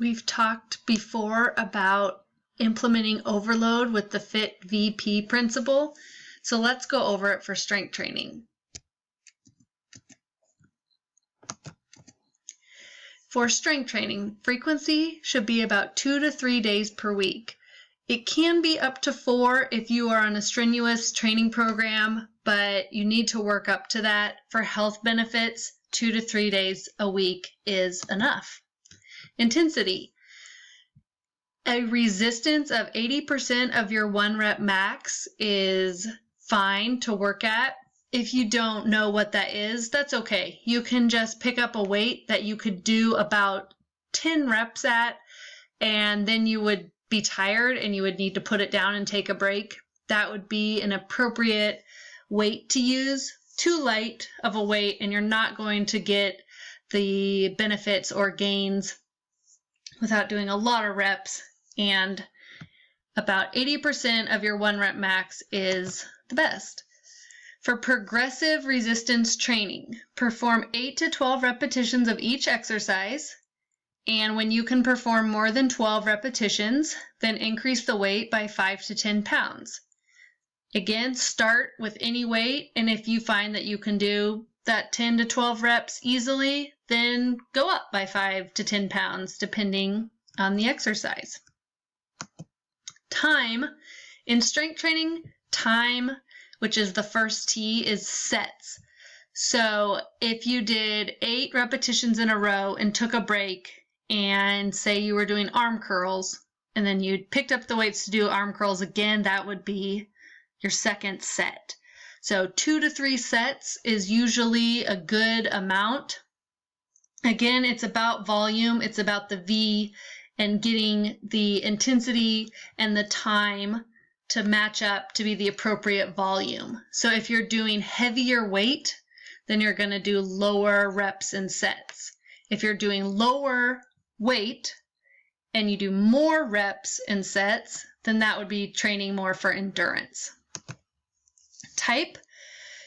We've talked before about implementing overload with the FITT-VP principle, so let's go over it for strength training. For strength training, frequency should be about 2 to 3 days per week. It can be up to 4 if you are on a strenuous training program, but you need to work up to that. For health benefits, 2 to 3 days a week is enough. Intensity. A resistance of 80% of your 1 rep max is fine to work at. If you don't know what that is, that's okay. You can just pick up a weight that you could do about 10 reps at, and then you would be tired and you would need to put it down and take a break. That would be an appropriate weight to use. Too light of a weight and you're not going to get the benefits or gains without doing a lot of reps, and about 80% of your 1 rep max is the best. For progressive resistance training, perform 8 to 12 repetitions of each exercise, and when you can perform more than 12 repetitions, then increase the weight by 5 to 10 pounds. Again, start with any weight, and if you find that you can do that 10 to 12 reps easily, then go up by 5 to 10 pounds, depending on the exercise. Time. In strength training, time, which is the first T, is sets. So if you did 8 repetitions in a row and took a break, and say you were doing arm curls, and then you picked up the weights to do arm curls again, that would be your second set. So 2 to 3 sets is usually a good amount. Again, it's about volume, it's about the V, and getting the intensity and the time to match up to be the appropriate volume. So if you're doing heavier weight, then you're going to do lower reps and sets. If you're doing lower weight and you do more reps and sets, then that would be training more for endurance. Type.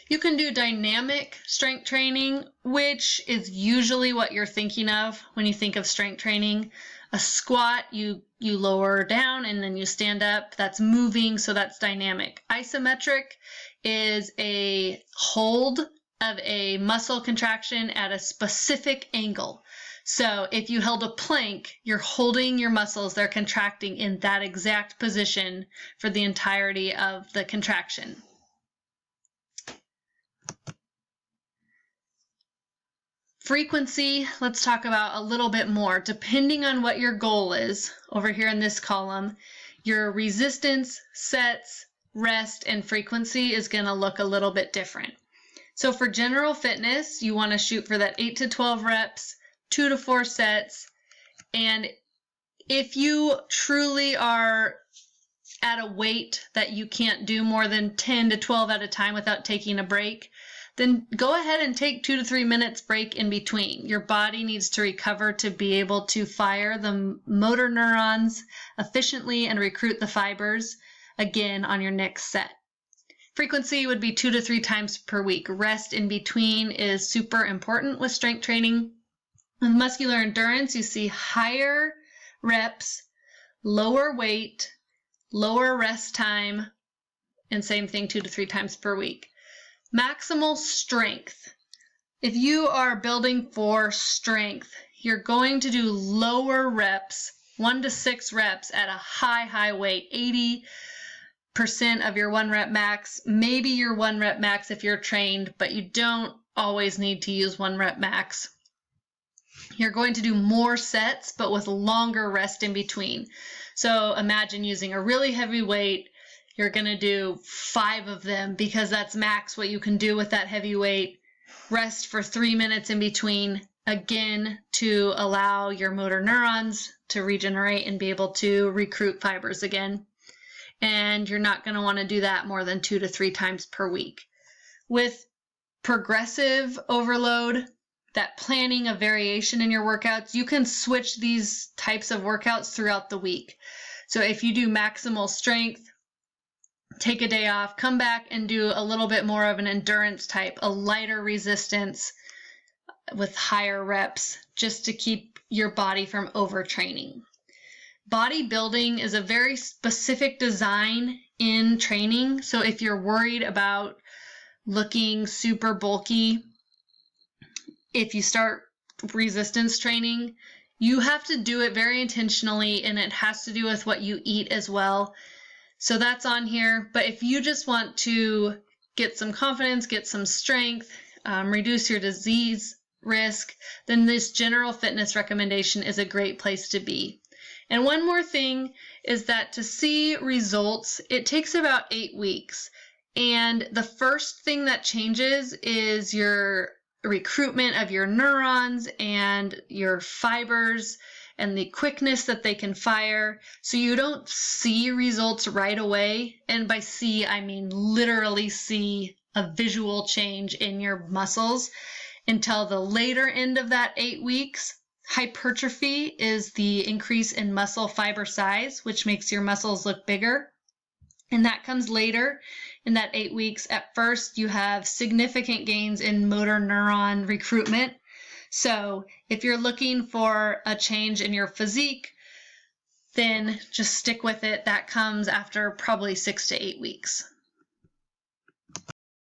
You can do dynamic strength training, which is usually what you're thinking of when you think of strength training. A squat, you lower down and then you stand up. That's moving, so that's dynamic. Isometric is a hold of a muscle contraction at a specific angle. So if you held a plank, you're holding your muscles, they're contracting in that exact position for the entirety of the contraction. Frequency, let's talk about a little bit more. Depending on what your goal is, over here in this column, your resistance, sets, rest, and frequency is going to look a little bit different. So for general fitness, you want to shoot for that 8 to 12 reps, 2 to 4 sets, and if you truly are at a weight that you can't do more than 10 to 12 at a time without taking a break, then go ahead and take 2 to 3 minutes break in between. Your body needs to recover to be able to fire the motor neurons efficiently and recruit the fibers again on your next set. Frequency would be 2 to 3 times per week. Rest in between is super important with strength training. With muscular endurance, you see higher reps, lower weight, lower rest time, and same thing 2 to 3 times per week. Maximal strength. If you are building for strength, you're going to do lower reps, 1 to 6 reps at a high weight, 80% of your 1 rep max, maybe your 1 rep max if you're trained, but you don't always need to use 1 rep max. You're going to do more sets, but with longer rest in between. So imagine using a really heavy weight. You're going to do 5 of them because that's max what you can do with that heavy weight. Rest for 3 minutes in between, again, to allow your motor neurons to regenerate and be able to recruit fibers again. And you're not going to want to do that more than 2 to 3 times per week. With progressive overload, that planning of variation in your workouts, you can switch these types of workouts throughout the week. So if you do maximal strength, take a day off, come back and do a little bit more of an endurance type, a lighter resistance with higher reps, just to keep your body from overtraining. Bodybuilding is a very specific design in training. So if you're worried about looking super bulky, if you start resistance training, you have to do it very intentionally, and it has to do with what you eat as well. So that's on here. But if you just want to get some confidence, get some strength, reduce your disease risk, then this general fitness recommendation is a great place to be. And one more thing is that to see results, it takes about 8 weeks. And the first thing that changes is your recruitment of your neurons and your fibers and the quickness that they can fire. So you don't see results right away. And by see, I mean literally see a visual change in your muscles until the later end of that 8 weeks. Hypertrophy is the increase in muscle fiber size, which makes your muscles look bigger. And that comes later in that 8 weeks. At first, you have significant gains in motor neuron recruitment. So if you're looking for a change in your physique, then just stick with it. That comes after probably 6 to 8 weeks.